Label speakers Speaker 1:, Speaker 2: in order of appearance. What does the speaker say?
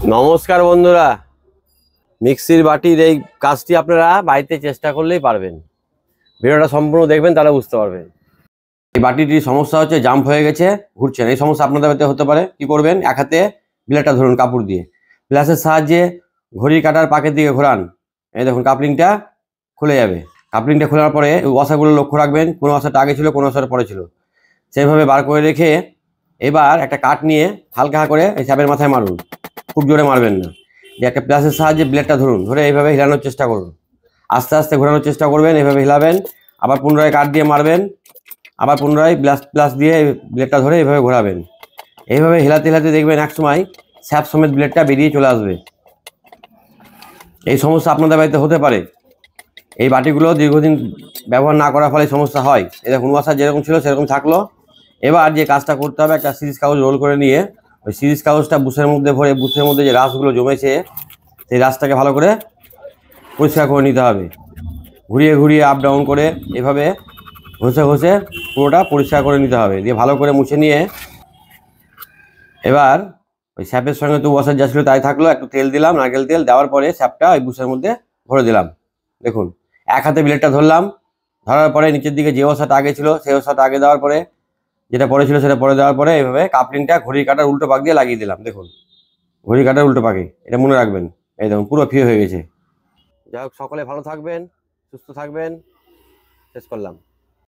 Speaker 1: নমস্কার বন্ধুরা, মিক্সির বাটির এই কাজটি আপনারা বাড়িতে চেষ্টা করলেই পারবেন। ভিডিওটা সম্পূর্ণ দেখবেন, তাহলে বুঝতে পারবেন। এই বাটিটির সমস্যা হচ্ছে জাম্প হয়ে গেছে, ঘুরছে না। এই সমস্যা আপনাদের বাড়িতে হতে পারে। কি করবেন, এক হাতে ব্লেডটা ধরুন কাপড় দিয়ে, প্লাসের সাহায্যে ঘড়ির কাঁটার পাকের দিকে ঘোরান। এই দেখুন কাপলিংটা খুলে যাবে। কাপলিংটা খোলার পরে ওয়াসাগুলো লক্ষ্য রাখবেন, কোন ওয়াসাটা আগে ছিল কোন ওয়াসাটা পরে ছিল, সেইভাবে বার করে রেখে এবার একটা কাঠ নিয়ে হালকা করে এই চাপের মাথায় মারুন। খুব জোরে মারবেন না। যে একটা প্লাসের সাহায্যে ব্লেডটা ধরুন, ধরে এইভাবে হিলানোর চেষ্টা করুন। আস্তে আস্তে ঘোরানোর চেষ্টা করবেন, এইভাবে হিলাবেন। আবার পুনরায় কাঠ দিয়ে মারবেন, আবার পুনরায় প্লাস দিয়ে ব্লেডটা ধরে এইভাবে ঘোরাবেন। এইভাবে হিলাতে হিলাতে দেখবেন এক সময় স্যাপ সমেত ব্লেডটা বেরিয়ে চলে আসবে। এই সমস্যা আপনাদের বাড়িতে হতে পারে। এই বাটিগুলো দীর্ঘদিন ব্যবহার না করার ফলে সমস্যা হয়। এই দেখুন ওয়াসার যেরকম ছিল সেরকম থাকলো। এবার যে কাজটা করতে হবে, একটা সিরিজ কাগজ রোল করে নিয়ে ওই সিরিজ কাগজটা বুশের মধ্যে ভরে, বুশের মধ্যে যে রাসগুলো জমেছে সেই রাসটাকে ভালো করে পরিষ্কার করে নিতে হবে। ঘুরিয়ে ঘুরিয়ে আপ ডাউন করে এভাবে ঘষে ঘষে পুরোটা পরিষ্কার করে নিতে হবে। দিয়ে ভালো করে মুছে নিয়ে এবার ওই স্যাপের সঙ্গে তো ওয়াসার যা ছিল তাই থাকলো। একটু তেল দিলাম, নারকেল তেল দেওয়ার পরে স্যাপটা ওই বুশের মধ্যে ভরে দিলাম। দেখুন এক হাতে ব্লেডটা ধরলাম, ধরার পরে নিচের দিকে যে ওয়াসাটা আগে ছিল সেই ওয়াসাটা আগে দেওয়ার পরে, যেটা পরে ছিল সেটা পরে দেওয়ার পরে এইভাবে কাপলিংটা ঘড়ির কাঁটার উল্টো পাক দিয়ে লাগিয়ে দিলাম। দেখুন ঘড়ির কাঁটার উল্টো পাকে, এটা মনে রাখবেন। এই দেখুন পুরো ফ্রি হয়ে গেছে। যাই হোক, সকলে ভালো থাকবেন, সুস্থ থাকবেন। শেষ করলাম।